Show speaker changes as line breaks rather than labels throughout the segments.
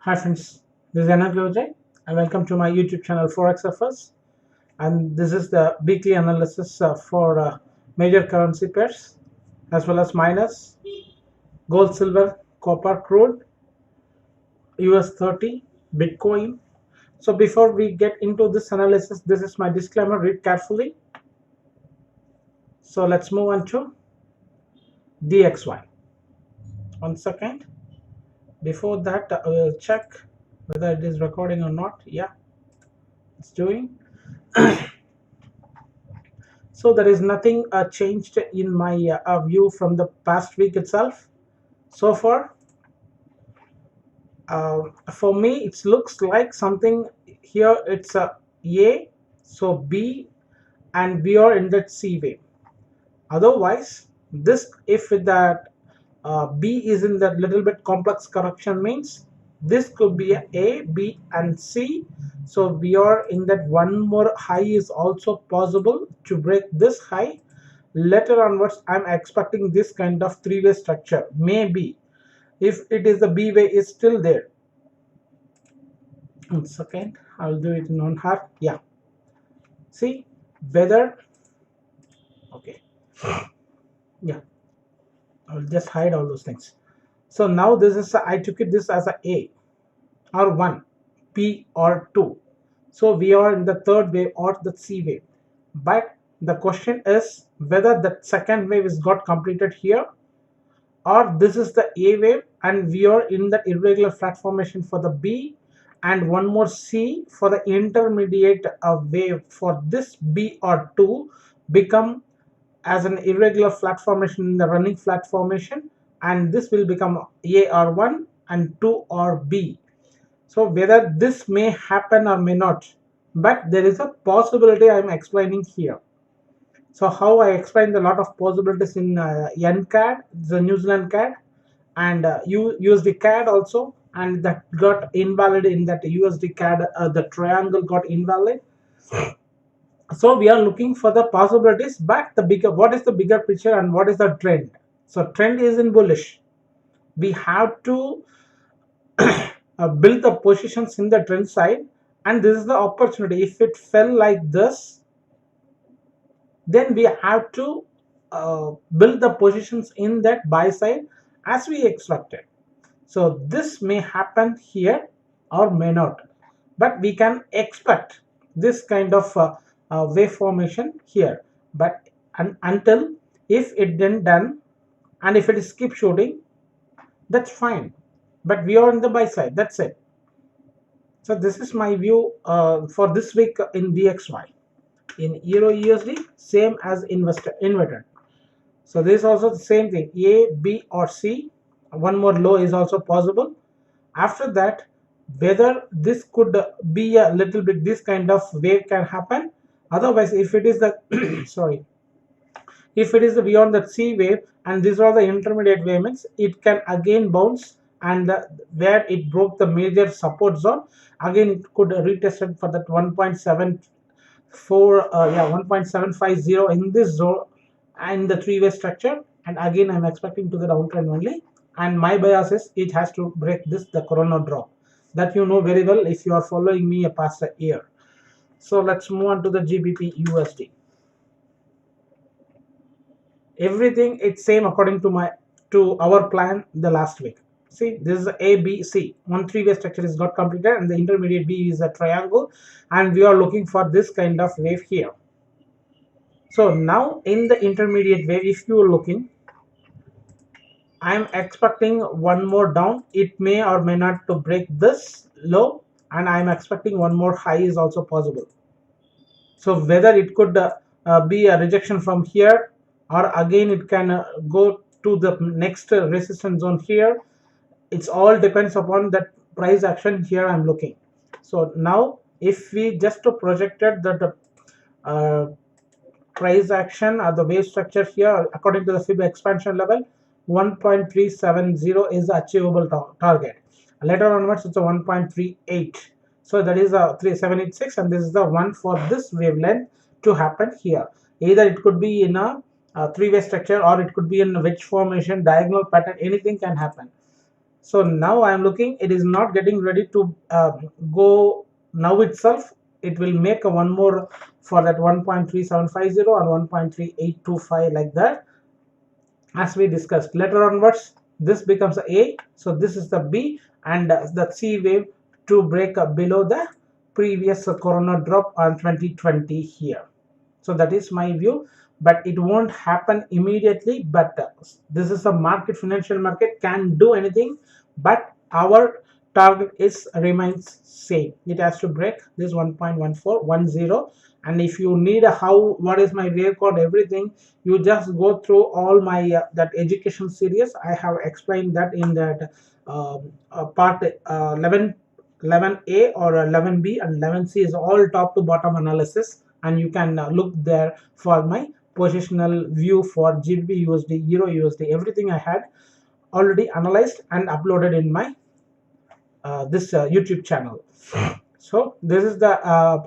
Hi friends, this is Elliottician and welcome to my YouTube channel Forex Affairs, and this is the weekly analysis for major currency pairs as well as miners, gold, silver, copper, crude, US30, Bitcoin. So before we get into this analysis, this is my disclaimer, read carefully. So let's move on to DXY. 1 second. Before that, I will check whether it is recording or not. Yeah, it's doing. So there is nothing changed in my view from the past week itself. So far, for me, it looks like something here. It's a A, so B, and we are in that C wave. Otherwise, this if that B is in that little bit complex correction means this could be A, B, and C. So we are in that one more high is also possible to break this high. Later onwards, I'm expecting this kind of three-way structure. Maybe if it is the B way is still there. 1 second, I'll do it in one hour. Yeah. See whether okay. Yeah. I'll just hide all those things. So now this is I took it this as a or 1, P or 2. So we are in the third wave or the C wave. But the question is whether the second wave is got completed here, or this is the A wave and we are in the irregular flat formation for the B, and one more C for the intermediate wave for this B or 2 become as an irregular flat formation in the running flat formation, and this will become A or 1 and 2 or B. So whether this may happen or may not, but there is a possibility I am explaining here. So how I explained a lot of possibilities in NCAD, the New Zealand CAD, and USD CAD also, and that got invalid in that USD CAD, the triangle got invalid. So we are looking for the possibilities, but the bigger, what is the bigger picture and what is the trend? So trend is in bullish. We have to build the positions in the trend side, and this is the opportunity. If it fell like this, then we have to build the positions in that buy side as we expected. So this may happen here or may not, but we can expect this kind of wave formation here. But until if it didn't done, and if it is keep shooting, that's fine, but we are on the buy side. That's it. So this is my view for this week in DXY. In Euro USD, same as inverted. So this is also the same thing, A, B or C. One more low is also possible. After that, whether this could be a little bit, this kind of wave can happen. Otherwise, if it is the sorry, if it is the beyond the C wave and these are the intermediate wave means it can again bounce, and where it broke the major support zone, again it could retest it for that 1.74 1.750 in this zone and the three-way structure, and again I'm expecting to the downtrend only, and my bias is it has to break this, the corona drop, that you know very well if you are following me past a year. So let's move on to the GBP USD. Everything it's same according to our plan the last week. See, this is A, B, C. One three-way structure is got completed, and the intermediate B is a triangle, and we are looking for this kind of wave here. So now in the intermediate wave, if you are looking, I'm expecting one more down. It may or may not to break this low, and I'm expecting one more high is also possible. So whether it could be a rejection from here, or again it can go to the next resistance zone here. It's all depends upon that price action here I'm looking. So now if we just projected that price action or the wave structure here according to the Fib expansion level, 1.370 is the achievable target. Later onwards it's a 1.38. So that is a 3786, and this is the one for this wavelength to happen here. Either it could be in a three-way structure, or it could be in a wedge formation, diagonal pattern, anything can happen. So now I am looking, it is not getting ready to go now itself. It will make a one more for that 1.3750 and 1.3825 like that, as we discussed. Later onwards this becomes A, so this is the B, and the C wave to break below the previous corona drop on 2020 here. So that is my view, but it won't happen immediately. But this is a market, financial market can do anything, but our target is remains same. It has to break this 1.1410. And if you need a how, what is my wave code, everything, you just go through all my that education series. I have explained that in that part 11A or 11B and 11C is all top to bottom analysis, and you can look there for my positional view for GBP USD, Euro USD, everything I had already analyzed and uploaded in my this YouTube channel. So this is the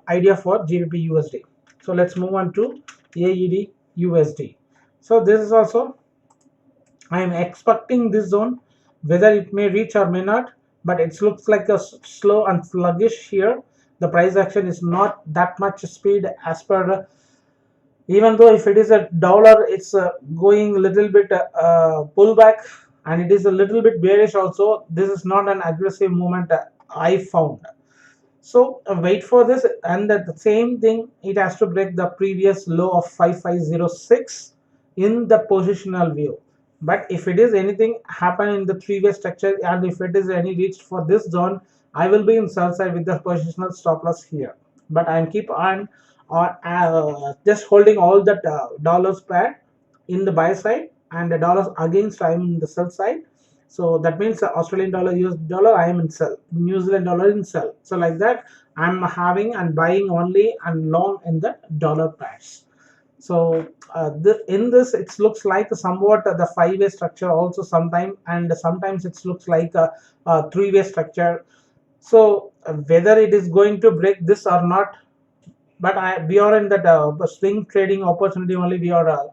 idea for GBP USD. So let's move on to AED USD. So this is also, I am expecting this zone, whether it may reach or may not, but it looks like a slow and sluggish here. The price action is not that much speed as per, even though if it is a dollar, it's going a little bit pullback, and it is a little bit bearish also. This is not an aggressive movement I found. So wait for this, and at the same thing, it has to break the previous low of 5506 in the positional view. But if it is anything happen in the previous structure, and if it is any reached for this zone, I will be in sell side with the positional stop loss here. But I keep on just holding all that dollars pair in the buy side, and the dollars against I am in the sell side. So that means Australian dollar, US dollar, I am in sell, New Zealand dollar in sell. So like that, I'm having and buying only and long in the dollar pairs. So in this, it looks like somewhat the five-way structure also sometime, and sometimes it looks like a three-way structure. So whether it is going to break this or not, but we are in that swing trading opportunity only. We are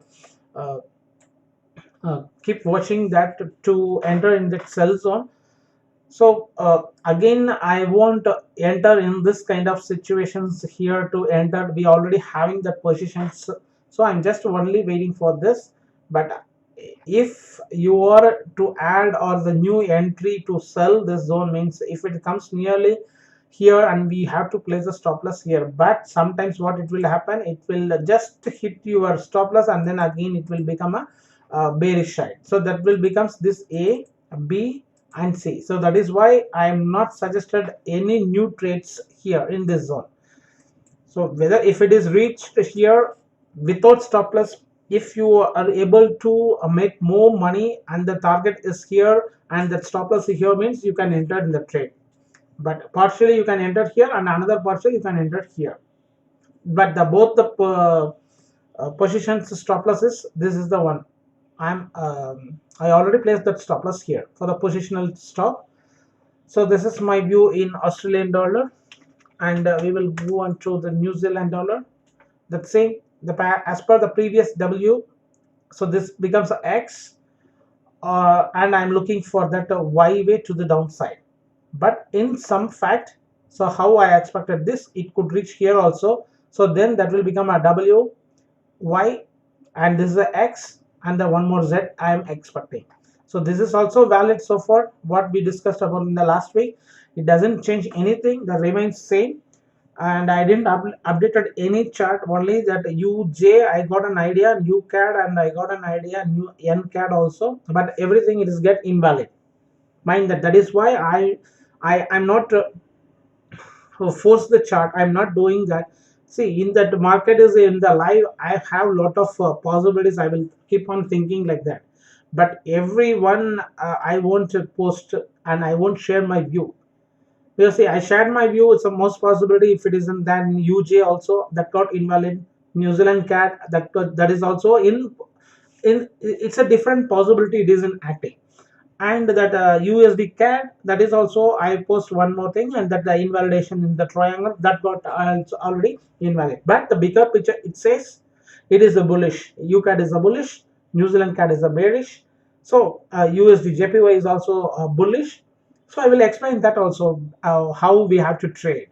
uh, keep watching that to enter in that sell zone. So again, I won't enter in this kind of situations here to enter. We already having that positions, so I'm just only waiting for this. But if you are to add or the new entry to sell this zone, means if it comes nearly here, and we have to place a stop loss here. But sometimes what it will happen, it will just hit your stop loss, and then again it will become a bearish side. So that will becomes this A, B and C. So that is why I am not suggested any new trades here in this zone. So whether if it is reached here without stop loss, if you are able to make more money and the target is here and the stop loss is here, means you can enter in the trade. But partially you can enter here, and another partial you can enter here. But the both the positions stop losses, this is the one. I already placed that stop loss here for the positional stop. So this is my view in Australian dollar, and we will go on to the New Zealand dollar. The same, as per the previous W. So this becomes a X, and I'm looking for that Y way to the downside. But in some fact, so how I expected this, it could reach here also. So then that will become a W, Y, and this is a X, and the one more Z I am expecting. So this is also valid so far. What we discussed about in the last week, it doesn't change anything, that remains same. And I didn't updated any chart, only that UJ I got an idea, UCAD, and I got an idea, new NCAD also, but everything it is get invalid. Mind that is why I'm not force the chart. I'm not doing that. See, in that market is in the live, I have lot of possibilities. I will keep on thinking like that, but everyone I won't post, and I won't share my view. You see, I shared my view. It's the most possibility if it isn't, then UJ also that got invalid. New Zealand CAD that is also in it's a different possibility. It isn't acting, and that USD CAD, that is also I post one more thing, and that the invalidation in the triangle that got already invalid. But the bigger picture, it says it is a bullish. UCAD is a bullish. New Zealand CAD is a bearish. So USD JPY is also bullish. So I will explain that also, how we have to trade.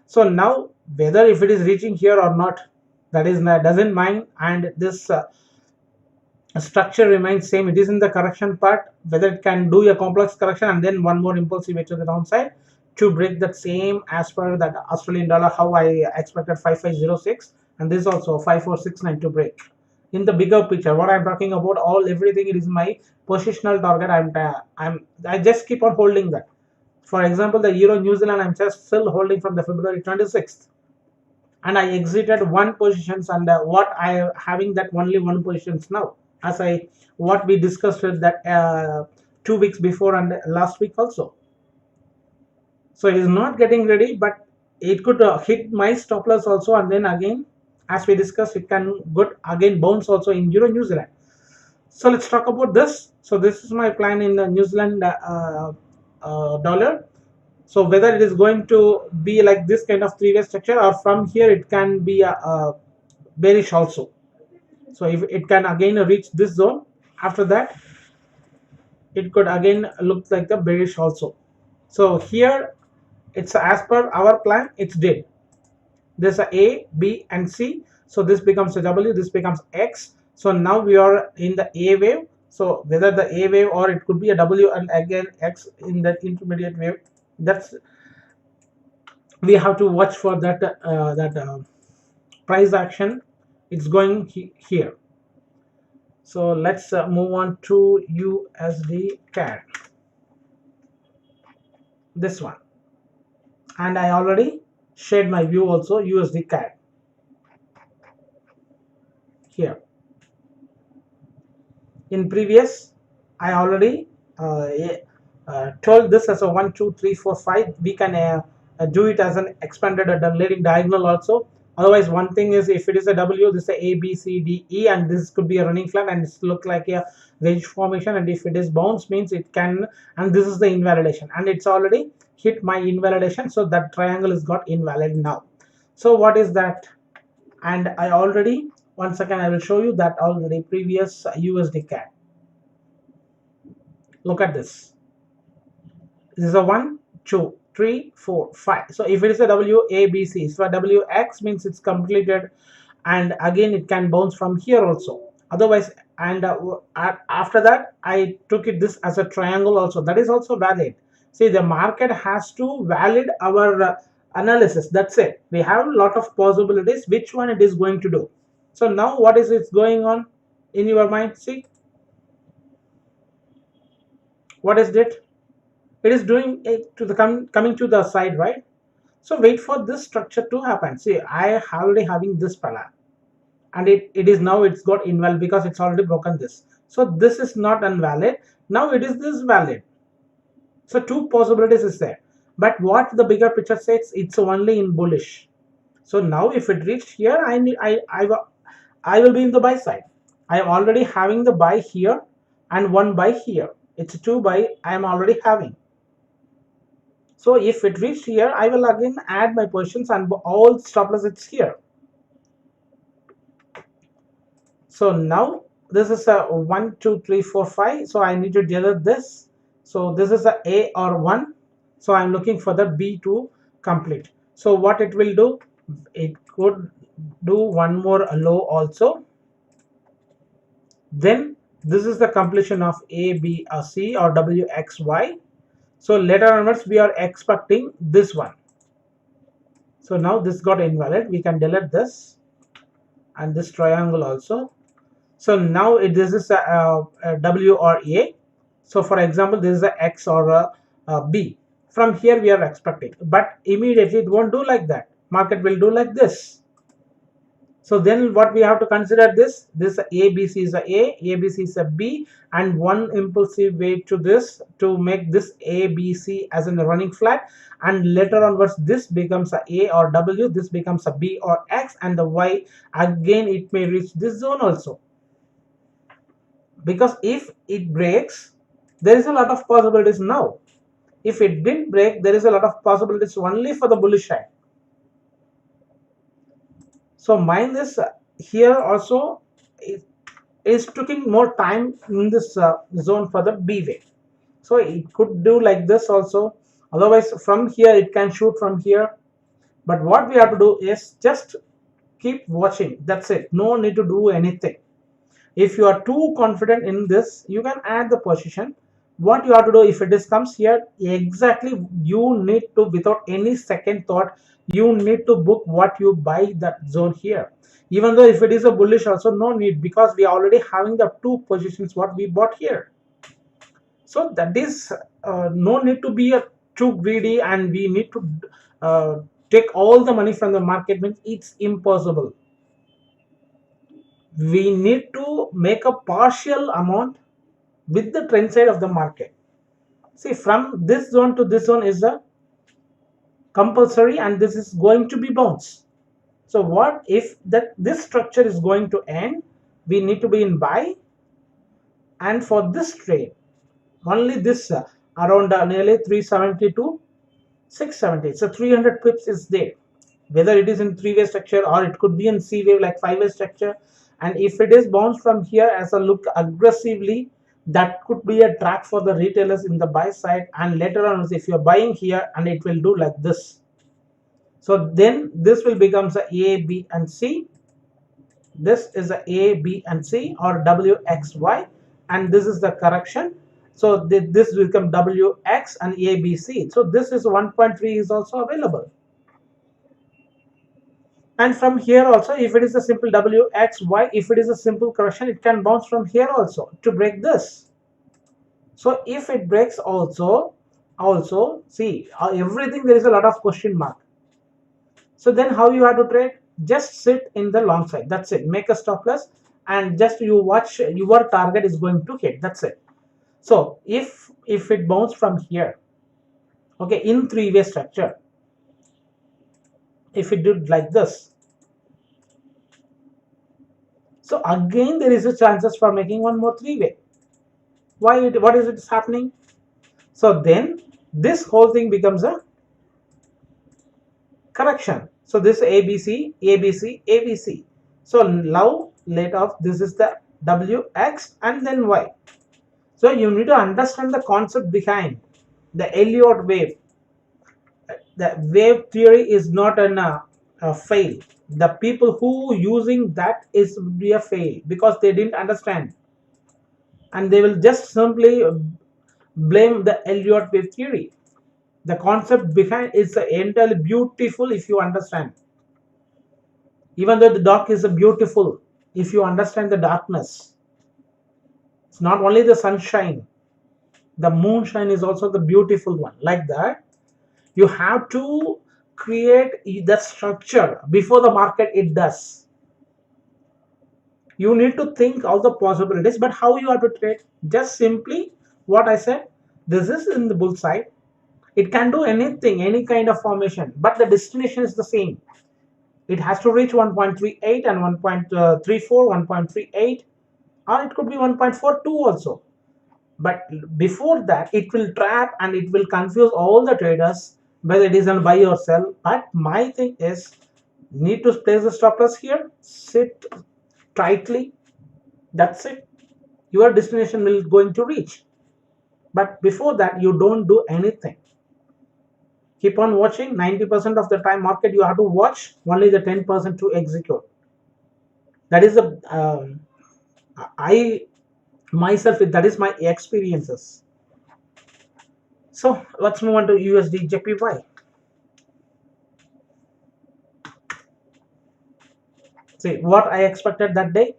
So now whether if it is reaching here or not, that is doesn't mind, and this structure remains same. It is in the correction part, whether it can do a complex correction and then one more impulsive way to the downside to break that same as per that Australian dollar, how I expected 5506, and this also 5469 to break. In the bigger picture, what I'm talking about, all everything, it is my positional target. I just keep on holding that. For example, the Euro New Zealand, I'm just still holding from the February 26th, and I exited one positions, and what I having that only one positions now, as I what we discussed with that 2 weeks before and last week also. So it is not getting ready, but it could hit my stop loss also, and then again, as we discussed, it can good again bounce also in Euro New Zealand. So let's talk about this. So this is my plan in the New Zealand dollar. So whether it is going to be like this kind of three-way structure, or from here it can be a bearish also. So if it can again reach this zone, after that it could again look like the bearish also. So here it's as per our plan, it's did. There's a B and C. So this becomes a W, this becomes X. So now we are in the A wave. So whether the A wave or it could be a W and again X in that intermediate wave, that's we have to watch for that price action. It's going here. So let's move on to USD CAD, this one, and I already shared my view also. USD CAD here. In previous, I already told this as a 1 2 3 4 5. We can do it as an expanded leading diagonal also. Otherwise, one thing is, if it is a W, this is a B C D E, and this could be a running flag and it's look like a wedge formation, and if it is bounce means it can, and this is the invalidation, and it's already hit my invalidation, so that triangle is got invalid now. So what is that? And I already, one second, I will show you that already previous USD CAD. Look at this. This is a 1 2 3 4 5. So if it is a W A B C, so W X means it's completed, and again it can bounce from here also. Otherwise, and after that I took it this as a triangle also. That is also valid. See, the market has to valid our analysis. That's it. We have a lot of possibilities which one it is going to do. So now what is it going on in your mind? See, what is it? It is doing it to the coming to the side, right? So wait for this structure to happen. See, I already having this pala, and it is now it's got invalid because it's already broken this. So this is not invalid. Now it is this valid. So two possibilities is there. But what the bigger picture says, it's only in bullish. So now if it reached here, I will be in the buy side. I am already having the buy here and one buy here. It's two buy I am already having. So if it reached here, I will again add my positions and all stop loss it's here. So now this is a 1 2 3 4 5. So I need to delete this. So this is a or 1. So I'm looking for the B to complete. So what it will do, it could do one more low also. Then this is the completion of A, B, or C or W, X, Y. So later onwards we are expecting this one. So now this got invalid. We can delete this and this triangle also. So now this is a W or A. So for example, this is a X or a B. From here we are expecting, but immediately it won't do like that. Market will do like this. So then what we have to consider, this ABC is a ABC is a B, and one impulsive way to this to make this ABC as in the running flag, and later onwards this becomes a or W, this becomes a B or X, and the Y again it may reach this zone also. Because if it breaks, there is a lot of possibilities now. If it didn't break, there is a lot of possibilities only for the bullish side. So mind this here also, is taking more time in this zone for the B wave. So it could do like this also. Otherwise, from here it can shoot from here. But what we have to do is just keep watching. That's it. No need to do anything. If you are too confident in this, you can add the position. What you have to do, if it is comes here, exactly you need to, without any second thought, you need to book what you buy that zone here. Even though if it is a bullish also, no need, because we are already having the two positions what we bought here. So that is no need to be too greedy, and we need to take all the money from the market, means it's impossible. We need to make a partial amount with the trend side of the market. See, from this zone to this zone is a compulsory, and this is going to be bounce. So what if that this structure is going to end? We need to be in buy, and for this trade only this around nearly 370 to 670, so 300 pips is there, whether it is in three-way structure or it could be in C wave like five-way structure. And if it is bounced from here as a look aggressively, that could be a track for the retailers in the buy side. And later on, if you're buying here, and it will do like this, so then this will become a B and C. This is a B and C, or WXY, and this is the correction. So this will become WX and ABC. So this is 1.3 is also available. And from here also, if it is a simple WXY, if it is a simple correction, it can bounce from here also to break this. So if it breaks also see everything, there is a lot of question mark. So then how you have to trade? Just sit in the long side. That's it. Make a stop loss, and just you watch your target is going to hit. That's it. So if it bounces from here, okay, in three-way structure, if it did like this, so again there is a chances for making one more three-way. What is it happening? So then this whole thing becomes a correction. So this ABC, ABC, ABC. So now let off, this is the WX and then Y. So you need to understand the concept behind the Elliott wave. The wave theory is not a fail. The people who using that is be a fail, because they didn't understand, and they will just simply blame the Elliott wave theory. The concept behind is entirely beautiful if you understand. Even though the dark is beautiful, if you understand the darkness, it's not only the sunshine, the moonshine is also the beautiful one. Like that, you have to create the structure before the market it does. You need to think all the possibilities, but how you have to trade? Just simply what I said. This is in the bull side. It can do anything, any kind of formation, but the destination is the same. It has to reach 1.38 and 1.34, 1.38, or it could be 1.42 also. But before that, it will trap and it will confuse all the traders whether it is on buy or sell. But my thing is, need to place the stop loss here, sit tightly. That's it. Your destination will going to reach. But before that, you don't do anything. Keep on watching. 90% of the time market you have to watch, only the 10% to execute. That is the I myself, that is my experiences. So let's move on to USD JPY. See what I expected that day.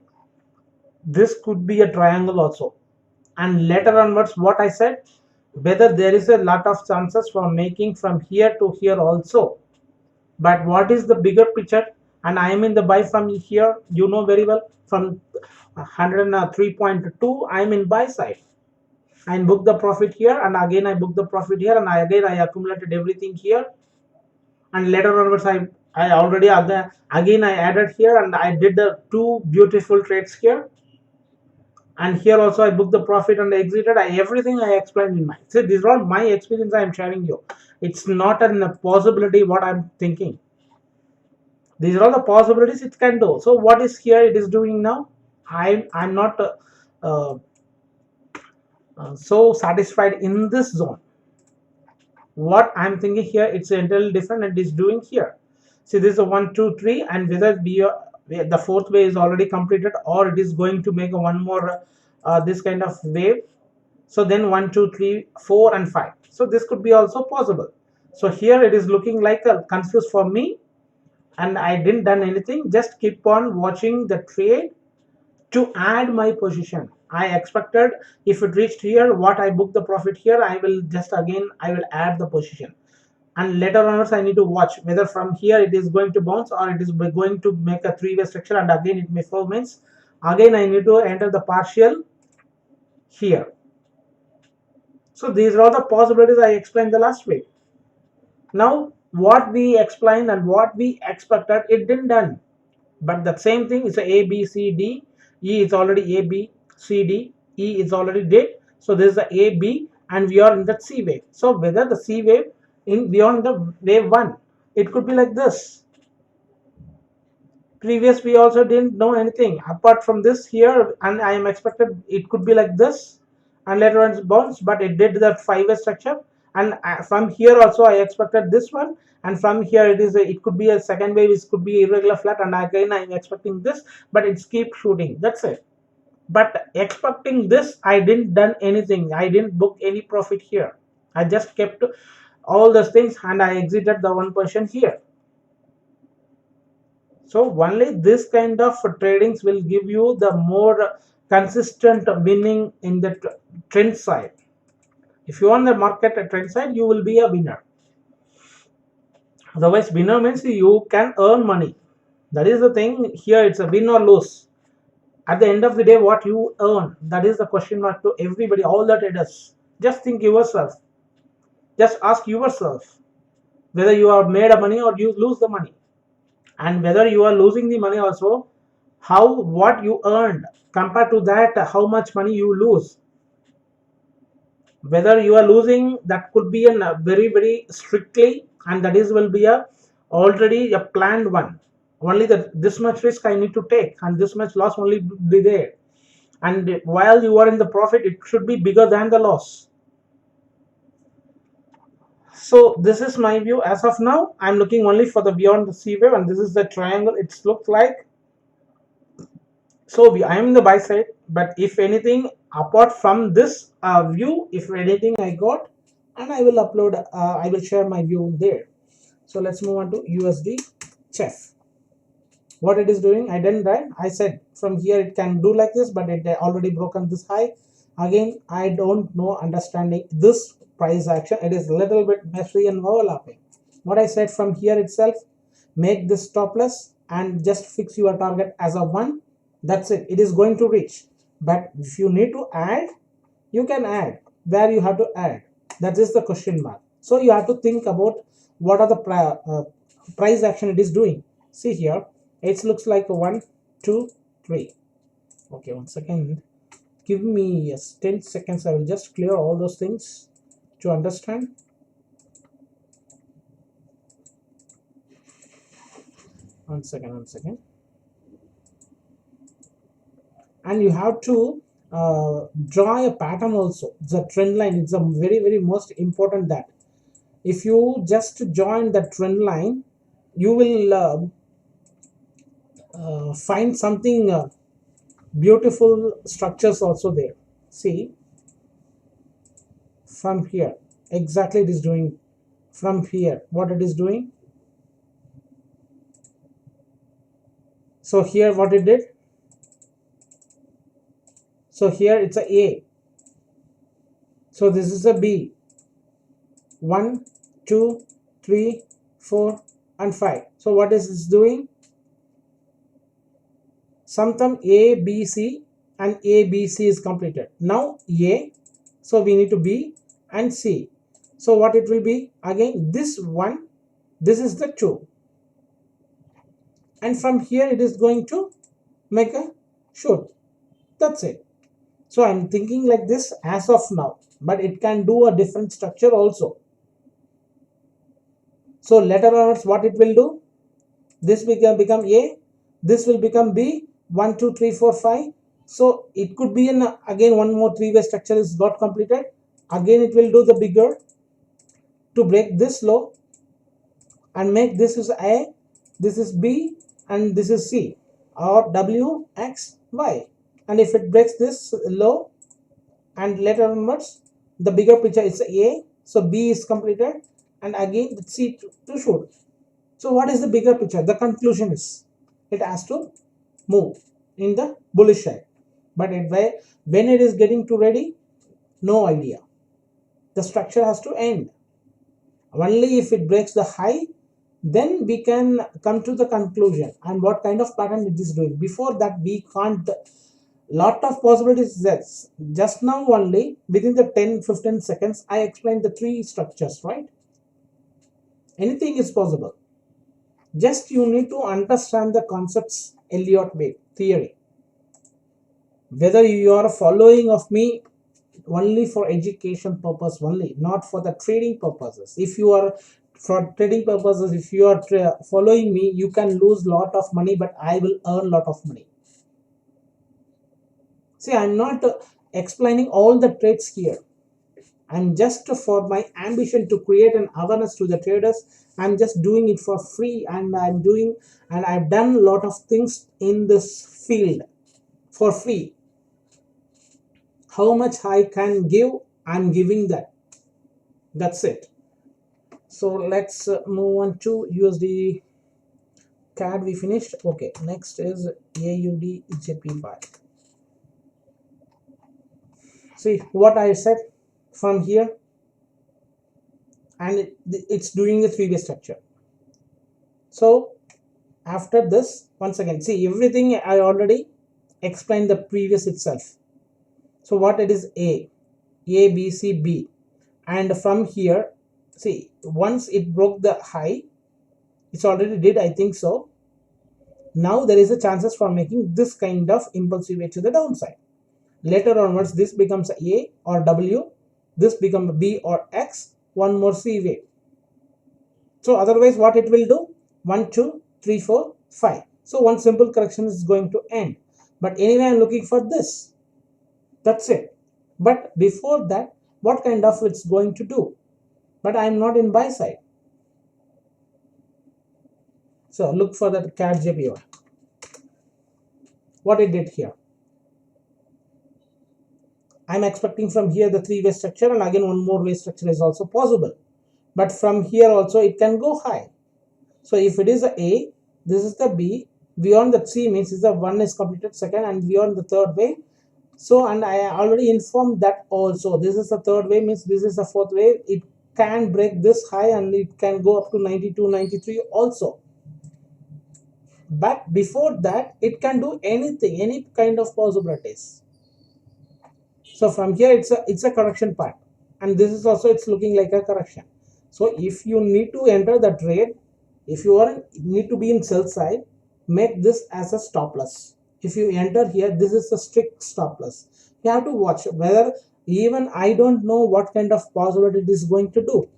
This could be a triangle also, and later onwards what I said, whether there is a lot of chances for making from here to here also. But what is the bigger picture? And I am in the buy from here, you know very well, from 103.2 I am in buy side. I book the profit here, and again I book the profit here, and again I accumulated everything here, and later onwards I already again I added here, and I did the two beautiful trades here, and here also I booked the profit and exited. Everything I explained in my, see, these are all my experience I am sharing you. It's not a possibility what I'm thinking. These are all the possibilities it can do. So what is here it is doing now? I'm not uh, so satisfied in this zone. What I'm thinking here, it's entirely different, and it's doing here. See, this is a 1 2 3, and whether the fourth wave is already completed or it is going to make a one more this kind of wave. So then 1 2 3 4 and 5, so this could be also possible. So here it is looking like a confused for me, and I didn't done anything, just keep on watching the trade to add my position. I expected if it reached here, what I booked the profit here, I will just again I will add the position, and later on I need to watch whether from here it is going to bounce or it is going to make a three-way structure, and again it may fall, means again I need to enter the partial here. So these are all the possibilities I explained the last week. Now what we explained and what we expected, it didn't done, but the same thing is a B C D. E is already A B C D, E is already did. So this is the A B, and we are in the C wave. So whether the C wave in beyond the wave 1, it could be like this. Previous we also didn't know anything apart from this here, and I am expected it could be like this, and later on it's bounced, but it did that 5-way structure, and from here also I expected this one, and from here it could be a second wave, it could be irregular flat, and again I'm expecting this, but it's keep shooting, that's it. But expecting this, I didn't done anything, I didn't book any profit here, I just kept all those things and I exited the 1% here. So only this kind of tradings will give you the more consistent winning in the trend side. If you want the market trend side, you will be a winner. Otherwise, winner means you can earn money. That is the thing here, it's a win or lose. At the end of the day, what you earn, that is the question mark to everybody, all the traders. Just think yourself. Just ask yourself whether you are made money or you lose the money. And whether you are losing the money also, what you earned compared to that, how much money you lose. Whether you are losing, that could be a very strictly, and that is will be a already a planned one. Only that this much risk I need to take, and this much loss only be there. And while you are in the profit, it should be bigger than the loss. So this is my view as of now. I'm looking only for the beyond the C wave, and this is the triangle it looks like. So I am in the buy side, but if anything apart from this view, if anything I got, and I will upload, I will share my view there. So let's move on to USD CHF. What it is doing, I didn't write. I said from here it can do like this, but it already broken this high. Again, I don't know understanding this price action. It is a little bit messy and overlapping. What I said from here itself, make this stop loss and just fix your target as a 1. That's it. It is going to reach. But if you need to add, you can add. Where you have to add, that is the question mark. So you have to think about what are the price action it is doing. See here, it looks like a 1 2 3. Okay, 1 second, give me 10 seconds. I will just clear all those things to understand. One second. And you have to draw a pattern also. The trend line is a very most important. That if you just join the trend line, you will find something beautiful structures also there. See, from here exactly it is doing. From here what it is doing. So here what it did. So here it's a. So this is a B. 1 2 3 4 and 5. So what is this doing? Sometime A B C, and A B C is completed. Now A, so we need to B and C. So what it will be again, this one, this is the 2, and from here it is going to make a shoot. That's it. So I'm thinking like this as of now, but it can do a different structure also. So later on what it will do, this become A, this will become B, 1 2 3 4 5, So it could be in again one more three-way structure is got completed. Again it will do the bigger to break this low and make this is A, this is B, and this is C, or W, X, Y. And if it breaks this low and later onwards the bigger picture is A, so B is completed, and again the C to shoot. So what is the bigger picture? The conclusion is it has to move in the bullish side, but when it is getting to ready, no idea. The structure has to end. Only if it breaks the high, then we can come to the conclusion and what kind of pattern it is doing. Before that we can't. Lot of possibilities. That's just now only within the 10-15 seconds I explained the three structures, right? Anything is possible. Just you need to understand the concepts Elliott wave theory. Whether you are following of me only for education purpose only, not for the trading purposes. If you are for trading purposes, if you are following me, you can lose lot of money, but I will earn lot of money. See, I'm not explaining all the trades here. I'm just for my ambition to create an awareness to the traders. I'm just doing it for free, and I've done a lot of things in this field for free. How much I can give, I'm giving that. That's it. So let's move on to USD CAD. We finished. Okay, next is AUD JPY. See what I said from here, and it's doing a three-way structure. So after this, once again, see everything I already explained the previous itself. So what it is A, B, C, B, and from here, see once it broke the high, it's already did, I think so. Now there is a chances for making this kind of impulsive way to the downside. Later onwards, this becomes A or W, this becomes B or X, one more C wave. So otherwise what it will do? 1, 2, 3, 4, 5. So one simple correction is going to end. But anyway, I'm looking for this. That's it. But before that, what kind of it's going to do? But I'm not in buy side. So look for that CAD JPY. What it did here. I'm expecting from here the three-way structure, and again one more way structure is also possible. But from here also it can go high. So if it is A, this is the B, beyond the C means is the one is completed second, and beyond the third wave. So, and I already informed that also this is the third wave means this is the fourth wave. It can break this high and it can go up to 92, 93 also. But before that it can do anything, any kind of possibilities. So from here it's a correction part, and this is also it's looking like a correction. So if you need to enter the trade, if you are need to be in sell side, make this as a stop loss. If you enter here, this is a strict stop loss. You have to watch whether, even I don't know what kind of possibility it is going to do.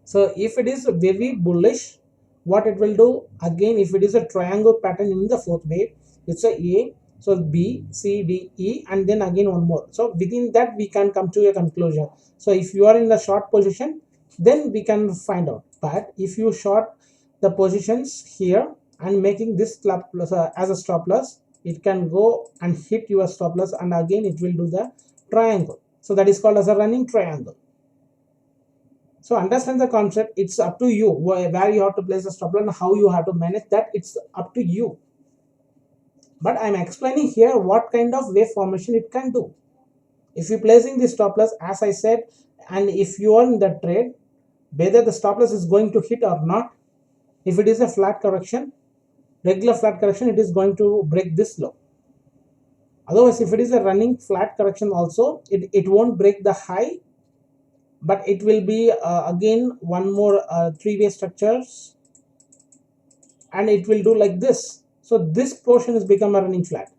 So if it is very bullish, what it will do again, if it is a triangle pattern in the fourth wave, it's a so B, C, D, E, and then again one more. So within that we can come to a conclusion. So if you are in the short position, then we can find out. But if you short the positions here and making this stop loss as a stop loss, it can go and hit your stop loss, and again it will do the triangle. So that is called as a running triangle. So understand the concept. It's up to you where you have to place the stop loss and how you have to manage that. It's up to you. But I'm explaining here what kind of wave formation it can do. If you placing the stop loss, as I said, and if you are in the trade, whether the stop loss is going to hit or not, if it is a flat correction, regular flat correction, it is going to break this low. Otherwise, if it is a running flat correction also, it won't break the high, but it will be again one more three-way structures, and it will do like this. So this portion has become a running flat.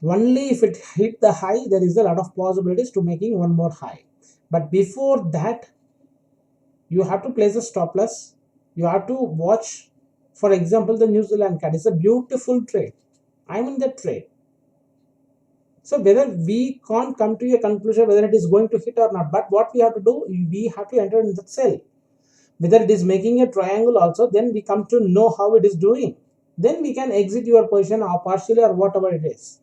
Only if it hit the high, there is a lot of possibilities to making one more high. But before that, you have to place a stop loss. You have to watch For example, the New Zealand CAD is a beautiful trade. I'm in that trade. So whether we can't come to a conclusion whether it is going to hit or not, but what we have to do, we have to enter in the sell. Whether it is making a triangle also, then we come to know how it is doing. Then we can exit your position or partially or whatever it is.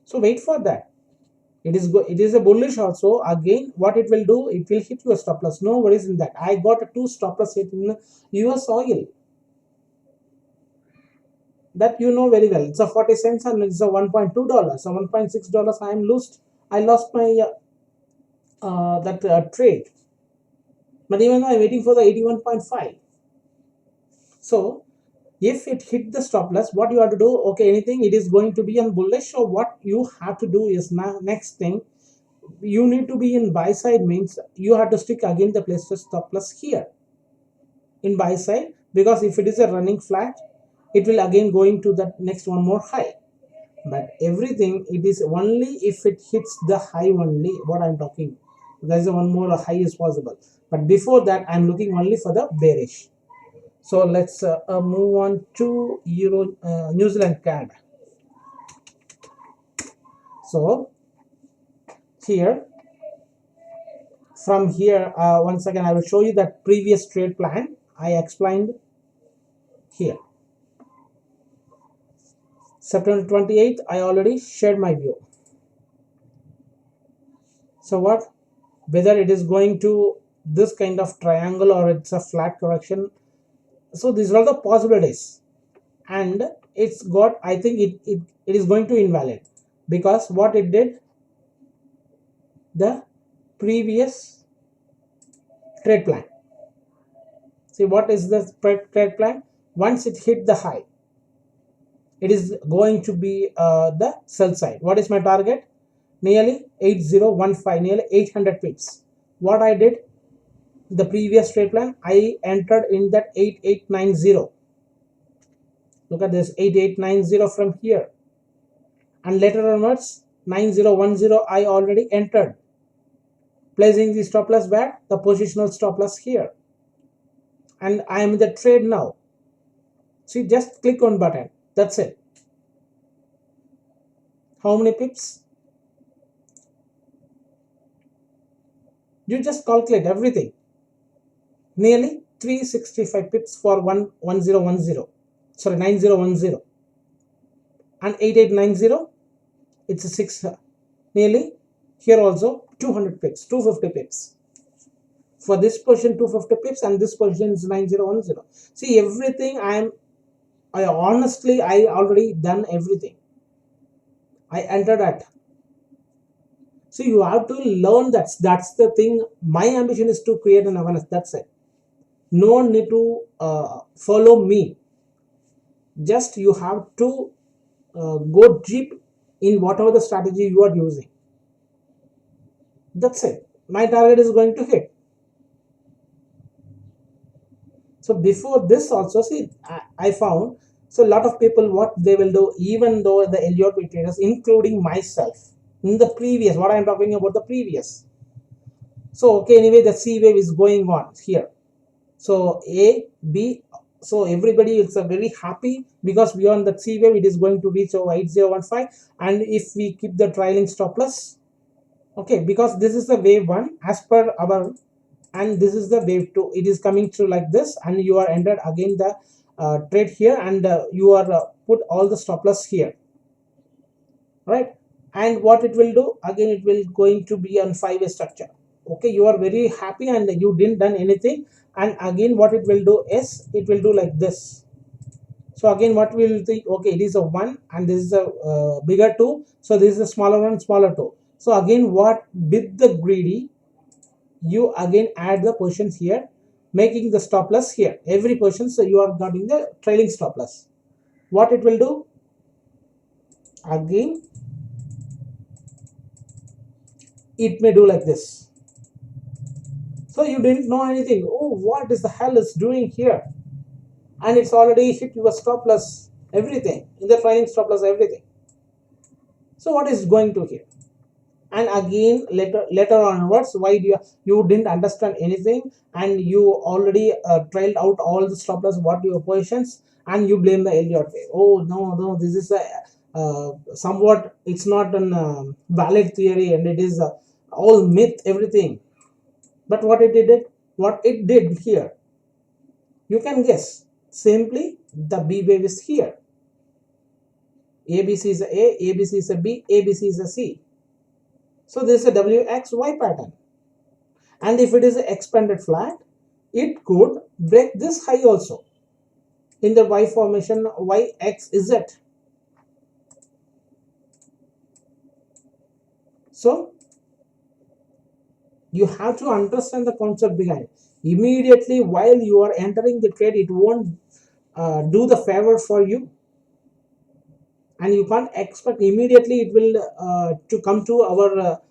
So wait for that. It is a bullish also. Again, what it will do, it will hit your stop loss. No worries in that. I got a 2 stop loss hit in US oil. That you know very well. It's a 40 cents and it's a $1.2. So $1.6 I lost my trade. But even though I'm waiting for the 81.5. So if it hit the stop loss, what you have to do, okay, anything, it is going to be on bullish. So what you have to do is now next thing, you need to be in buy side, means you have to stick again the place to stop loss here in buy side, because if it is a running flat, it will again going to the next one more high. But everything, it is only if it hits the high only what I'm talking. There is one more high is possible, but before that I'm looking only for the bearish. So let's move on to New Zealand CAD. So here, from here, once again I will show you that previous trade plan I explained here. September 28th, I already shared my view. So what, whether it is going to this kind of triangle or it's a flat correction, so these are the possibilities, and it's got, I think it is going to invalid, because what it did, the previous trade plan, see what is the trade plan, once it hit the high, it is going to be the sell side. What is my target? Nearly 8015, nearly 800 pips. What I did, the previous trade plan, I entered in that 8890. Look at this, 8890 from here, and later onwards 9010 I already entered, placing the stop loss where, the positional stop loss here, and I am in the trade now. See, just click on button, that's it. How many pips? You just calculate everything. Nearly 365 pips for 1010, sorry, 9010, and 8890, it's a 6, nearly here also 200 pips, 250 pips. For this position 250 pips, and this position is 9010. See, everything I honestly, I already done everything. I entered at. So you have to learn that. That's the thing. My ambition is to create an awareness. That's it. No one need to follow me. Just you have to go deep in whatever the strategy you are using. That's it. My target is going to hit. So before this also, see, I found, so a lot of people, what they will do, even though the Elliott wave traders, including myself, in the previous, what I am talking about the previous. So okay, anyway, the C wave is going on here. So A, B, so everybody is very happy, because beyond the C wave it is going to reach over 8015, and if we keep the trailing stop loss, okay, because this is the wave 1 as per our, and this is the wave 2, it is coming through like this, and you are entered again the trade here, and you are put all the stop loss here, right? And what it will do, again it will going to be on 5-way structure. Okay, you are very happy and you didn't done anything, and again what it will do is, it will do like this. So again what we will think, okay, it is a 1 and this is a bigger 2, so this is a smaller 1, smaller 2. So again, what, with the greedy, you again add the positions here, making the stop loss here, every position, so you are getting the trailing stop loss. What it will do, again it may do like this. So you didn't know anything, oh, what is the hell is doing here, and it's already hit your stop loss, everything in the trailing stop loss, everything. So what is going to here, and again later onwards, why do you didn't understand anything, and you already trailed out all the stop loss, what your positions, and you blame the Elliott wave. Oh no, this is a somewhat, it's not an valid theory, and it is all myth, everything. But what it did here, you can guess. Simply the B wave is here. ABC is a ABC is a B, ABC is a C. So this is a WXY pattern. And if it is an expanded flat, it could break this high also in the Y formation YXZ. So you have to understand the concept behind. Immediately while you are entering the trade, it won't do the favor for you, and you can't expect immediately it will to come to our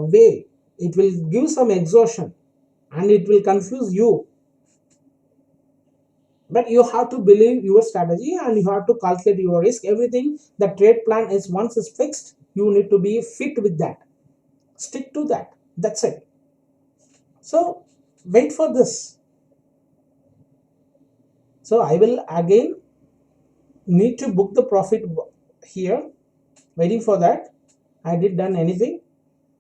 way. It will give some exhaustion and it will confuse you, but you have to believe your strategy and you have to calculate your risk, everything. The trade plan is once is fixed, you need to be fit with that, stick to that, that's it. So wait for this. So I will again need to book the profit here, waiting for that. I did done anything.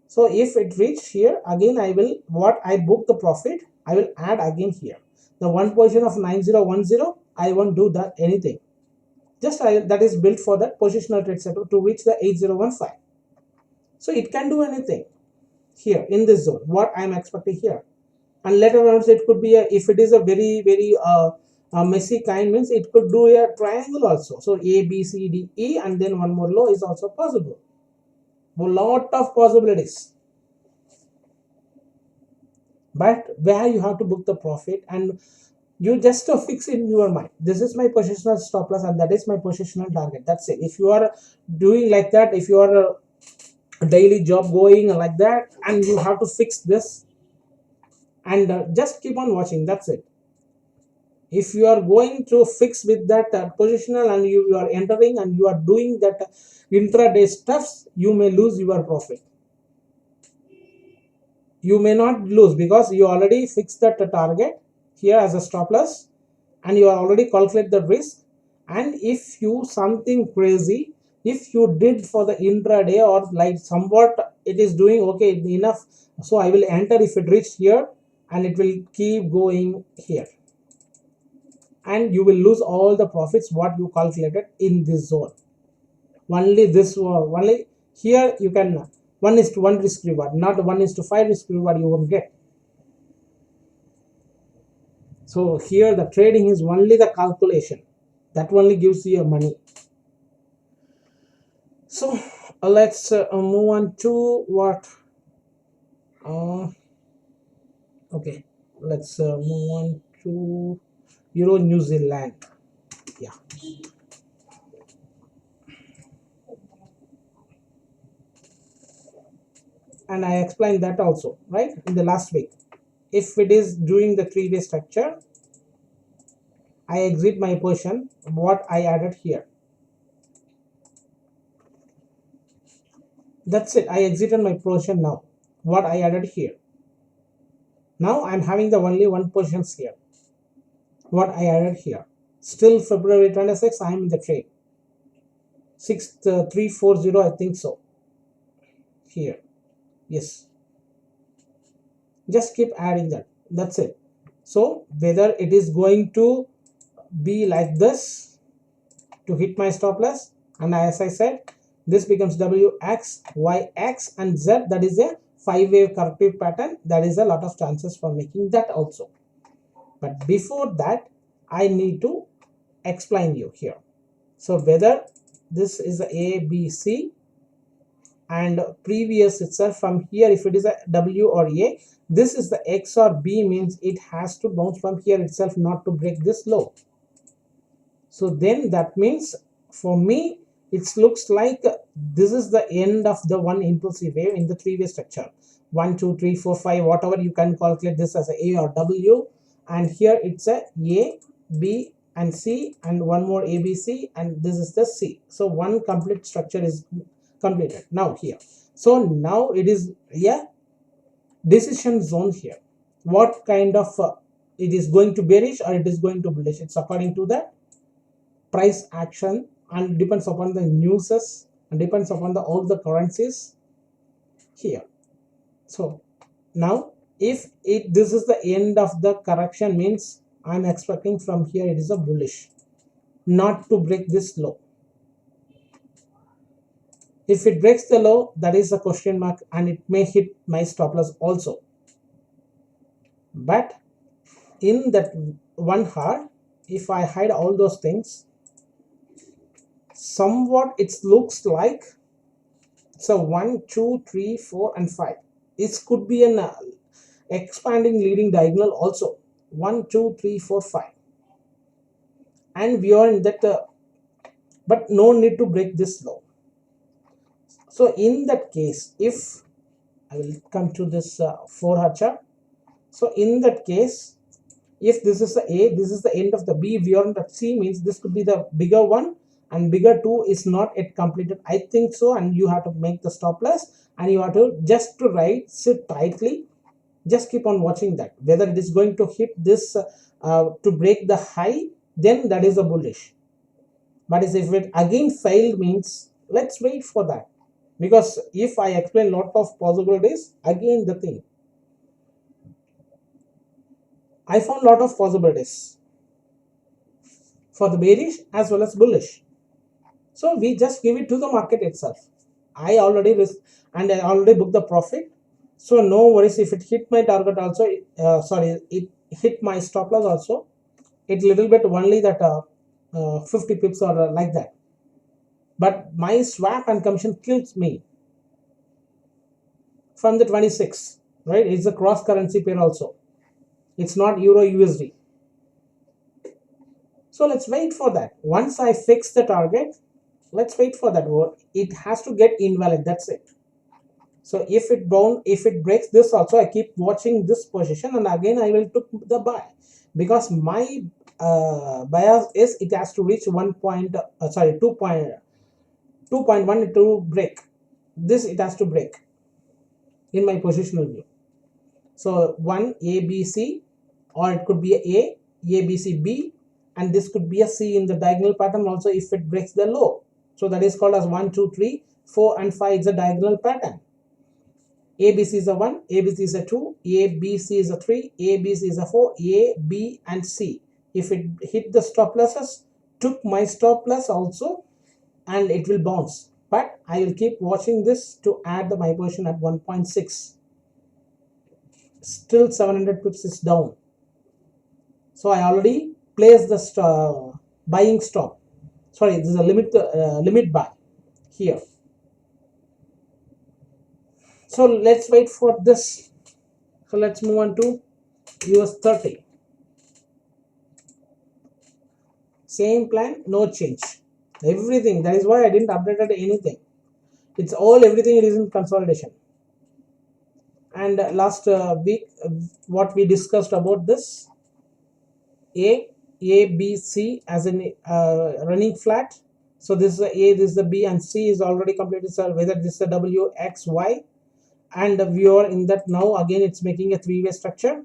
So if it reached here, again I will, what I book the profit, I will add again here the one position of 9010. I won't do that anything, just that is built for that positional trade setup to reach the 8015. So it can do anything here in this zone, what I am expecting here. And later on it could be a, if it is a very messy kind, means it could do a triangle also. So A B C D E and then one more low is also possible. A lot of possibilities, but where you have to book the profit and you just fix in your mind, this is my positional stop loss and that is my positional target, that's it. If you are doing like that, if you are a daily job going like that, and you have to fix this and just keep on watching, that's it. If you are going to fix with that positional and you are entering and you are doing that intraday stuffs, you may lose your profit. You may not lose because you already fixed that target here as a stop loss and you are already calculate the risk. And if you something crazy, if you did for the intraday or like somewhat it is doing okay enough, so I will enter if it reached here and it will keep going here, and you will lose all the profits what you calculated in this zone. Only this only here you can 1:1 risk reward, not 1:5 risk reward you won't get. So here the trading is only the calculation that only gives you your money. So let's move on to what okay, let's move on to Euro New Zealand. Yeah, and I explained that also right in the last week. If it is doing the 3-way structure, I exit my position what I added here, that's it. I exited my position now what I added here. Now I'm having the only one positions here what I added here. Still February 26 I am in the trade 6340, I think so here. Yes, just keep adding that, that's it. So whether it is going to be like this to hit my stop loss, and as I said, this becomes WX, YX and Z, that is a 5-wave corrective pattern. That is a lot of chances for making that also. But before that I need to explain you here. So whether this is A, B, C, and previous itself from here, if it is a W or A, this is the X or B, means it has to bounce from here itself not to break this low. So then that means for me it looks like this is the end of the one impulsive wave in the 3-way structure. 1 2 3 4 5, whatever you can calculate this as a or W, and here it's a B and C and one more ABC, and this is the C. So one complete structure is completed now here. So now it is a decision zone here, what kind of it is going to bearish or it is going to bullish. It's according to that price action and depends upon the newses and depends upon the all the currencies here. So now if this is the end of the correction, means I'm expecting from here it is a bullish, not to break this low. If it breaks the low, that is a question mark, and it may hit my stop loss also. But in that 1 hour, if I hide all those things, somewhat it looks like, so 1 2 3 4 and 5, it could be an expanding leading diagonal also, 1 2 3 4 5, and we are in that but no need to break this low. So in that case, if I will come to this 4-hour chart, so in that case, if this is the A, this is the end of the B, we are on the C, means this could be the bigger one, and bigger 2 is not yet completed, I think so, and you have to make the stop loss, and you have to just to right, sit tightly, just keep on watching that whether it is going to hit this to break the high, then that is a bullish. But if it again failed, means let's wait for that, because if I explain lot of possibilities, again the thing, I found lot of possibilities for the bearish as well as bullish. So we just give it to the market itself. I already and I already booked the profit. So no worries if it hit my target also. It hit my stop loss also. It little bit only that 50 pips or like that. But my swap and commission kills me from the 26, right? It's a cross currency pair also. It's not Euro USD. So let's wait for that. Once I fix the target, let's wait for that. It has to get invalid, that's it. So if it breaks this also, I keep watching this position, and again I will took the buy, because my bias is it has to reach 2.1 to break this, it has to break in my positional view. So 1 ABC, or it could be a B, C, B, and this could be a C in the diagonal pattern also if it breaks the low. So that is called as 1 2 3 4 and 5 is a diagonal pattern. ABC is a 1, ABC is a 2, ABC is a 3, ABC is a 4, A, B and C. If it hit the stop losses, took my stop loss also, and it will bounce. But I will keep watching this to add my position at 1.6. Still 700 pips is down. So I already placed the buying stop. Sorry, this is a limit buy here. So let's wait for this. So let's move on to US30. Same plan, no change. Everything. That is why I didn't update anything. It's all everything. It is in consolidation. And last week, what we discussed about this A, B, C as in running flat. So this is the A, this is the B, and C is already completed. So whether this is a W, X, Y, and we are in that now. Again, it's making a three-way structure.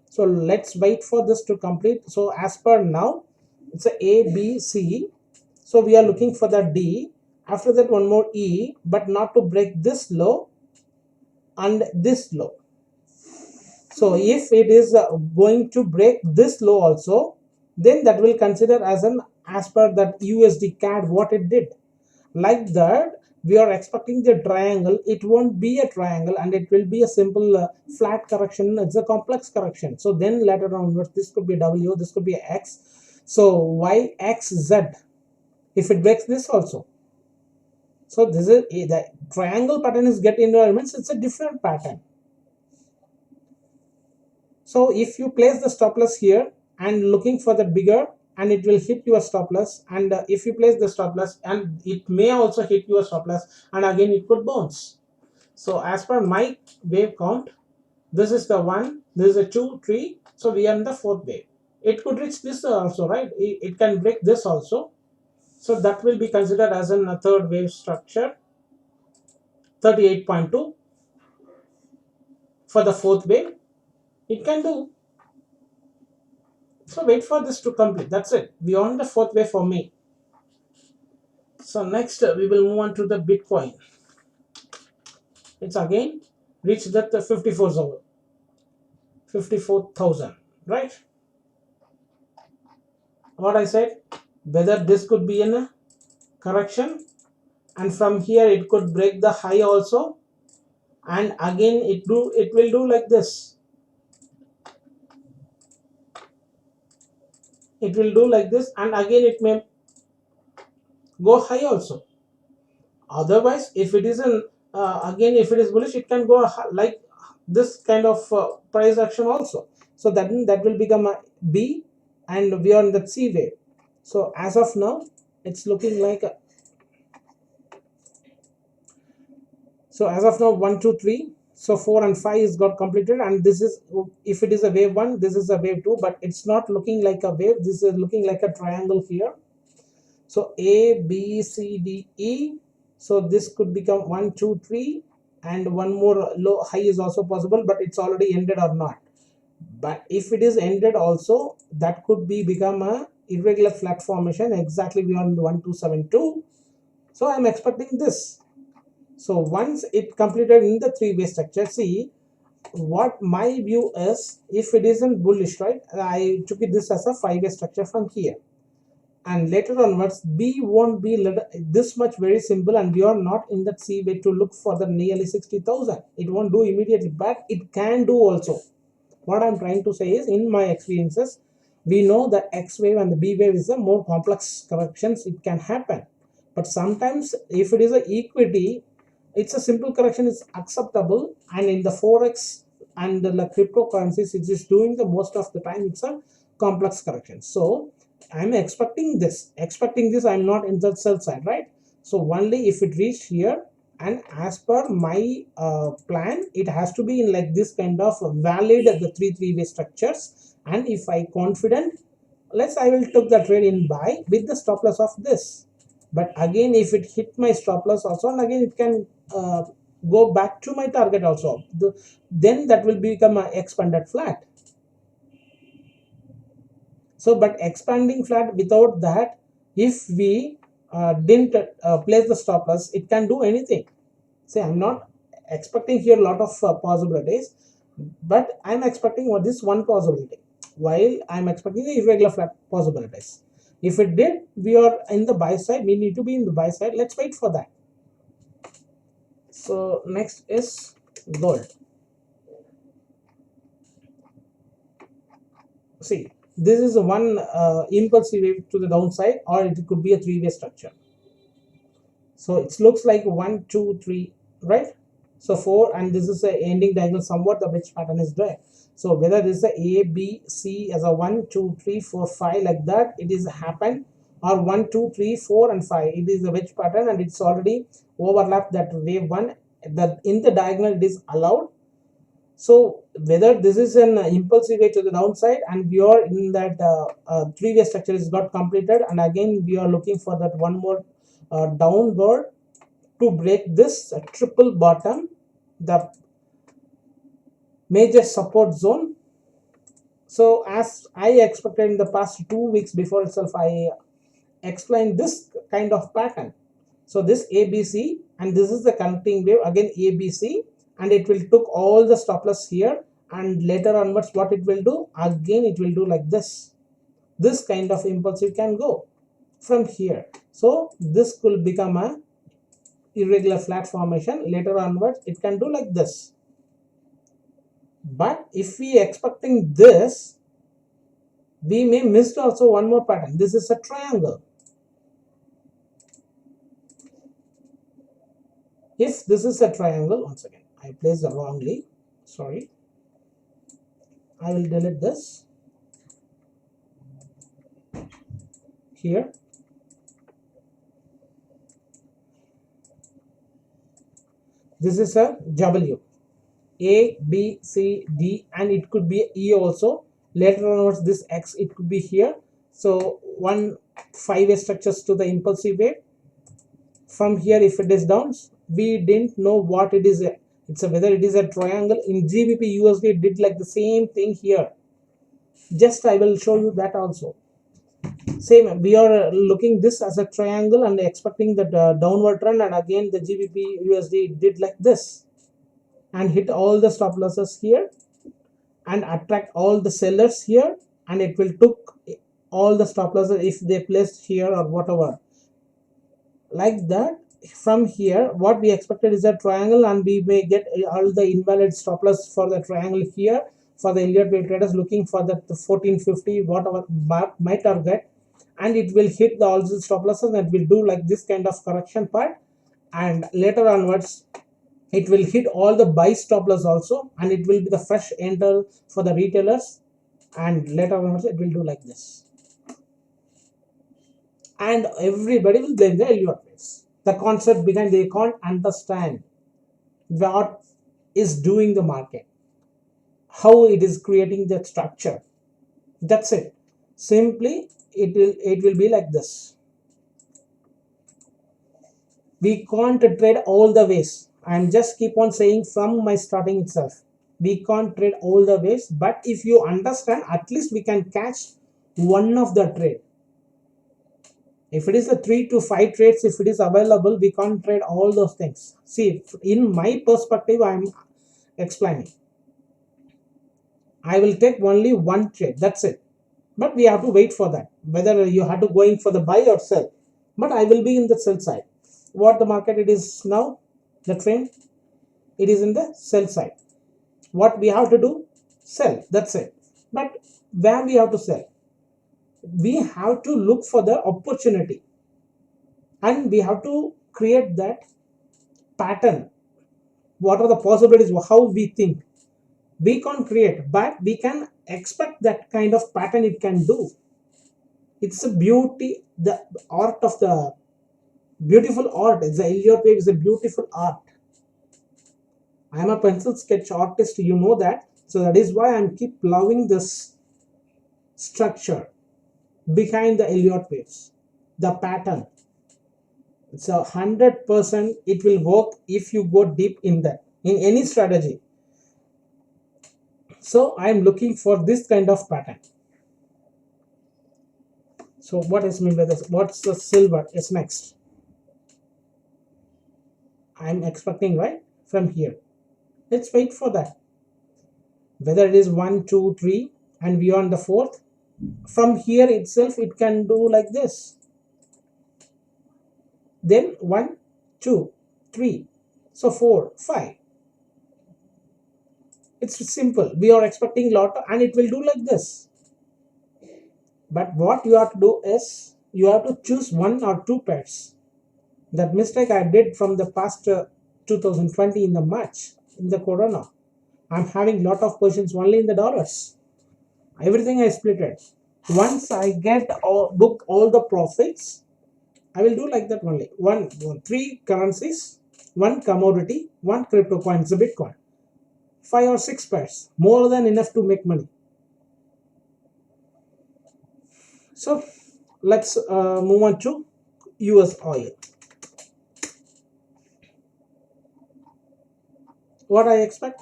So let's wait for this to complete. So as per now, it's a B, C. So we are looking for the D. After that, one more E, but not to break this low and this low. So if it is going to break this low also, then that will consider as per that USD CAD what it did. Like that, we are expecting the triangle. It won't be a triangle, and it will be a simple flat correction. It's a complex correction. So then later on, this could be W, this could be X. So Y, X, Z. If it breaks this also. So this is the triangle pattern is get environments. It's a different pattern. So if you place the stop loss here and looking for the bigger, and it will hit your stop loss, and if you place the stop loss, and it may also hit your stop loss, and again it could bounce. So as per my wave count, this is the 1, this is a 2 3, so we are in the 4th wave. It could reach this also, right? It can break this also, so that will be considered as a 3rd wave structure. 38.2 for the 4th wave, it can do. So wait for this to complete. That's it. We on the fourth wave for me. So next we will move on to the Bitcoin. It's again reached that 54,000, right? What I said, whether this could be in a correction, and from here it could break the high also, and again it will do like this. It will do like this, and again it may go high also. Otherwise, if it is an again, if it is bullish, it can go like this kind of price action also. So that will become a B, and we are on the C wave. So as of now, it's looking like a, so as of now 1 2 3, so 4 and 5 is got completed, and this is, if it is a wave 1, this is a wave 2, but it's not looking like a wave. This is looking like a triangle here. So A, B, C, D, E. So this could become 1 2 3, and one more low high is also possible, but it's already ended or not. But if it is ended also, that could be become a irregular flat formation exactly beyond 1272. So I'm expecting this. So once it completed in the three-way structure, see what my view is. If it isn't bullish, right, I took it this as a five-way structure from here, and later onwards B won't be this much very simple, and we are not in that C way to look for the nearly 60,000. It won't do immediately, but it can do also. What I'm trying to say is, in my experiences, we know that X wave and the B wave is a more complex corrections. It can happen, but sometimes if it is a equity, it's a simple correction is acceptable, and in the Forex and the cryptocurrencies, it is doing the most of the time it's a complex correction. So I'm expecting this. I'm not in the sell side, right? So only if it reached here, and as per my plan, it has to be in like this kind of valid the three-way structures. And if I confident, I will took the trade in buy with the stop loss of this. But again, if it hit my stop loss also, and again it can go back to my target also, then that will become an expanded flat. So but expanding flat, without that, if we didn't place the stop loss, it can do anything. Say I'm not expecting here a lot of possibilities, but I'm expecting what this one possibility, while I'm expecting the irregular flat possibilities. If it did, we are in the buy side. We need to be in the buy side. Let's wait for that. So next is gold. See, this is one impulsive wave to the downside, or it could be a three-way structure. So it looks like 1 2 3, right? So 4, and this is a ending diagonal, somewhat the wedge pattern is there. So whether this is a B C as a 1 2 3 4 5 like that, it is happened, or 1 2 3 4 and 5, it is a wedge pattern, and it's already overlapped that wave 1, that in the diagonal it is allowed. So whether this is an impulsive way to the downside, and we are in that three-way structure is got completed, and again we are looking for that one more downward to break this triple bottom, the major support zone. So as I expected in the past 2 weeks before itself, I explained this kind of pattern. So this ABC, and this is the connecting wave, again ABC, and it will took all the stop loss here, and later onwards what it will do, again it will do like this. This kind of impulsive can go from here. So this could become a irregular flat formation. Later onwards it can do like this. But if we expecting this, we may miss also one more pattern. This is a triangle. If this is a triangle, once again I placed it wrongly, sorry, I will delete this here. This is a W, A, B, C, D, and it could be E also. Later onwards this X, it could be here. So one five-way structures to the impulsive wave. From here, if it is down, we didn't know what it is. It's a whether it is a triangle. In GBP USD, it did like the same thing here. Just I will show you that also. Same, we are looking this as a triangle and expecting that downward trend, and again the GBP USD did like this and hit all the stop losses here and attract all the sellers here, and it will took all the stop losses if they placed here or whatever like that. From here what we expected is a triangle, and we may get all the invalid stop loss for the triangle here for the Elliott wave traders looking for the 1450 whatever my target, and it will hit the all the stop losses, and it will do like this kind of correction part, and later onwards it will hit all the buy stop loss also, and it will be the fresh enter for the retailers, and later onwards it will do like this, and everybody will blame the Elliott waves. The concept behind, they can't understand what is doing the market, how it is creating that structure. That's it. Simply it will be like this. We can't trade all the ways. I'm just keep on saying from my starting itself. We can't trade all the ways, but if you understand, at least we can catch one of the trade. If it is a 3 to 5 trades, if it is available, we can't trade all those things. See, in my perspective, I'm explaining. I will take only one trade, that's it. But we have to wait for that, whether you have to go in for the buy or sell. But I will be in the sell side. What the market it is now, the trend, it is in the sell side. What we have to do, sell, that's it. But where we have to sell, we have to look for the opportunity, and we have to create that pattern. What are the possibilities, how we think. We can't create, but we can expect that kind of pattern it can do. It's a beauty, the art of the beautiful art. The Elliott wave is a beautiful art. I am a pencil sketch artist, you know that. So that is why I keep loving this structure behind the Elliott waves, the pattern. So 100% it will work if you go deep in that, in any strategy. So I am looking for this kind of pattern. So what is mean by this? What's the silver is next? I'm expecting right from here. Let's wait for that. Whether it is 1, 2, 3 and we are on the fourth, from here itself it can do like this. Then 1, 2, 3, so 4, 5. It's simple. We are expecting lot and it will do like this. But what you have to do is you have to choose 1 or 2 pairs. That mistake I did from the past 2020 in the March in the corona. I'm having lot of positions only in the dollars. Everything I split it. Once I get book all the profits, I will do like that only. 3 currencies, 1 commodity, 1 crypto coin, the Bitcoin. 5 or 6 pairs, more than enough to make money. So let's move on to US oil. What I expect?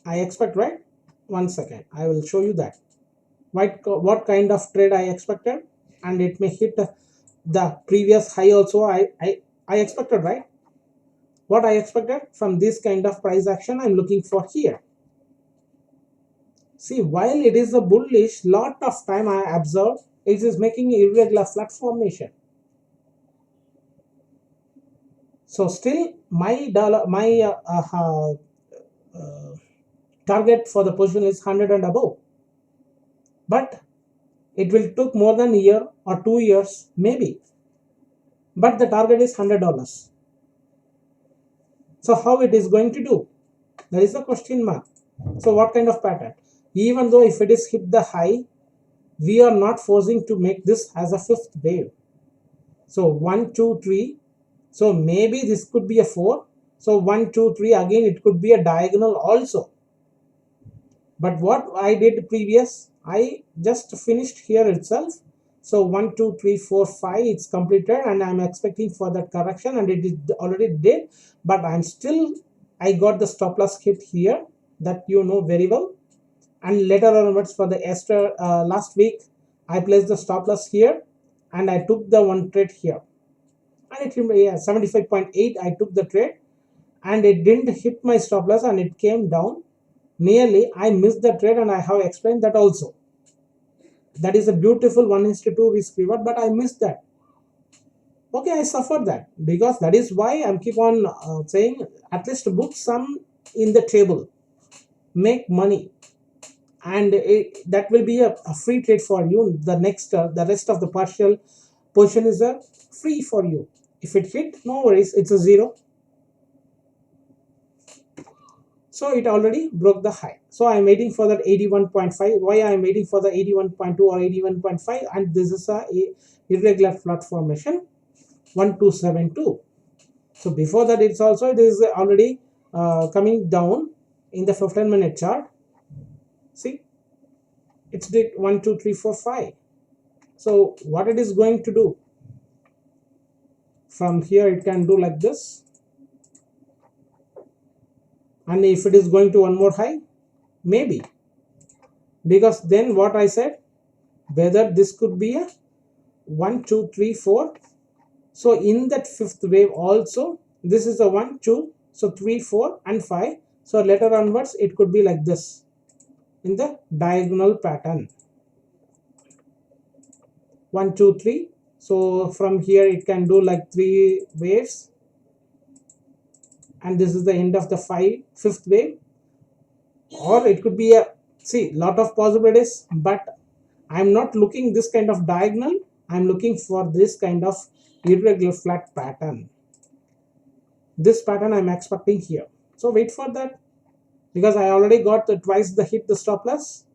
I expect, right? 1 second, I will show you that. What kind of trade I expected, and it may hit the previous high also. I expected, right? What I expected from this kind of price action, I'm looking for here. See, while it is a bullish, lot of time I observe it is making irregular flat formation. So still my target for the position is 100 and above, but it will took more than a year or 2 years maybe, but the target is $100. So how it is going to do? There is a question mark. So what kind of pattern? Even though if it is hit the high, we are not forcing to make this as a 5th wave. So 1, 2, 3. So maybe this could be a 4. So 1, 2, 3 again it could be a diagonal also. But what I did previous, I just finished here itself. So 1, 2, 3, 4, 5 it's completed, and I'm expecting for that correction, and it already did. But I got the stop loss hit here, that you know very well, and later onwards for the last week I placed the stop loss here and I took the one trade here, and it, yeah, 75.8 I took the trade and it didn't hit my stop loss and it came down nearly. I missed the trade and I have explained that also. That is a beautiful 1:2 risk reward, but I missed that. Okay, I suffered that, because that is why I'm keep on saying at least book some in the table, make money, and that will be a free trade for you. The next the rest of the partial portion is a free for you. If it hit, no worries, it's a zero. So it already broke the high, so I'm waiting for that 81.5. why I'm waiting for the 81.2 or 81.5? And this is a irregular flat formation 1272. So before that, it is already coming down in the 15-minute chart. See, it's did 1 2 3 4 5. So what it is going to do from here, it can do like this, and if it is going to one more high, maybe, because then what I said, whether this could be a 1 2 3 4. So in that fifth wave also, this is a 1 2, so 3 4 and 5. So later onwards it could be like this in the diagonal pattern, 1 2 3. So from here it can do like 3 waves, and this is the end of the fifth wave. Or it could be a, see, lot of possibilities, but I'm not looking this kind of diagonal. I'm looking for this kind of irregular flat pattern. This pattern I'm expecting here. So wait for that, because I already got twice the hit the stop loss.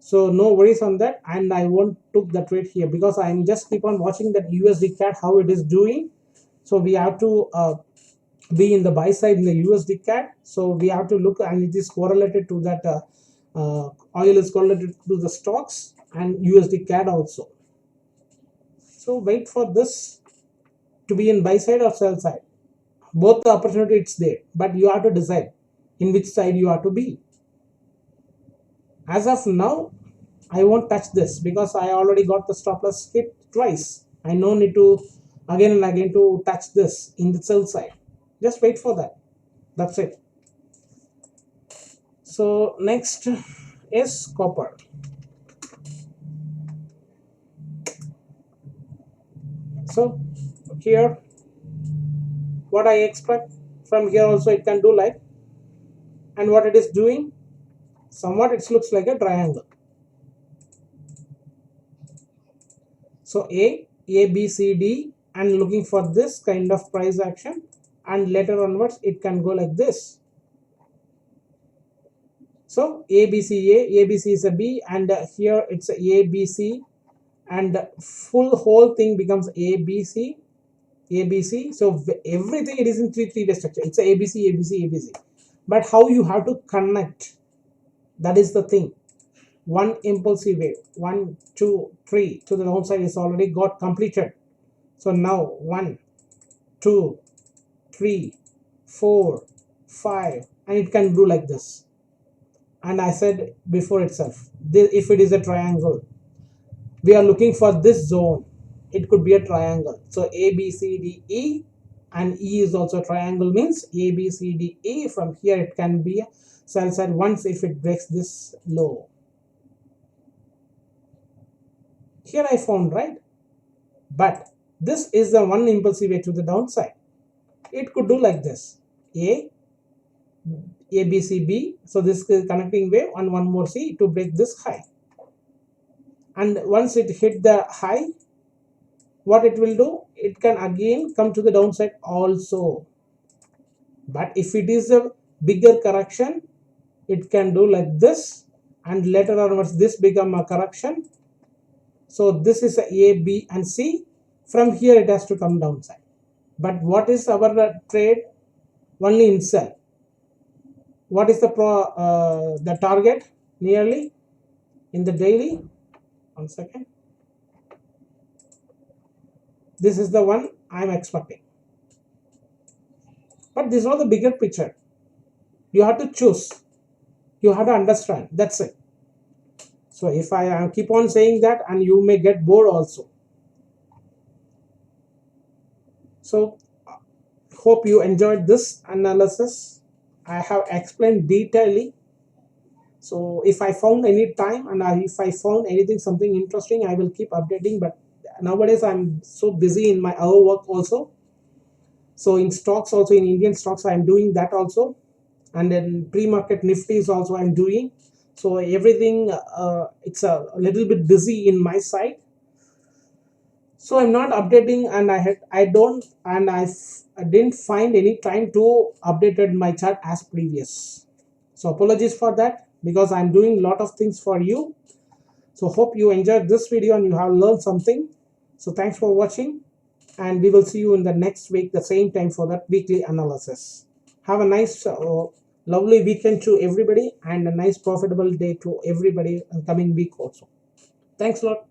So no worries on that, and I won't took the trade here, because I'm just keep on watching that USD CAD how it is doing. So we have to be in the buy side in the USD CAD. So we have to look, and it is correlated to that oil is correlated to the stocks and USD CAD also. So wait for this to be in buy side or sell side. Both the opportunity it's there, but you have to decide in which side you have to be. As of now, I won't touch this, because I already got the stop loss hit twice. I no need to again and again to touch this in the sell side. Just wait for that. That's it. So next is copper. So here, what I expect from here also, it can do like, and what it is doing, somewhat it looks like a triangle. So A, B, C, D, and looking for this kind of price action, and later onwards it can go like this. So ABC is a B, and here it's a ABC, and whole thing becomes ABC. So everything, it is in three-way structure. It's a ABC. But how you have to connect, that is the thing. One impulsive wave, 1 2 3 to the downside is already got completed. So now 1 2 3 4 5, and it can do like this. And I said before itself, if it is a triangle, we are looking for this zone. It could be a triangle. So A B C D E, and E is also a triangle, means A B C D E. From here it can be a sell side once if it breaks this low. Here I found, right? But this is the one impulsive way to the downside. It could do like this, A B C B. So this is connecting wave, and one more C to break this high. And once it hit the high, what it will do, it can again come to the downside also. But if it is a bigger correction, it can do like this, and later onwards this become a correction. So this is A, B, and C. From here it has to come downside. But what is our trade? Only in sell. What is the target nearly in the daily? 1 second. This is the one I am expecting. But this is not the bigger picture. You have to choose. You have to understand. That's it. So if I keep on saying that, and you may get bored also. So hope you enjoyed this analysis. I have explained detailedly. So if I found any time, and if I found anything something interesting, I will keep updating. But nowadays I'm so busy in my other work also. So in stocks also, in Indian stocks, I'm doing that also, and then pre-market nifties also I'm doing. So everything, it's a little bit busy in my side. So I'm not updating, and I didn't find any time to updated my chart as previous. So apologies for that, because I'm doing a lot of things for you. So hope you enjoyed this video and you have learned something. So thanks for watching, and we will see you in the next week, the same time, for that weekly analysis. Have a nice, lovely weekend to everybody, and a nice profitable day to everybody in coming week also. Thanks a lot.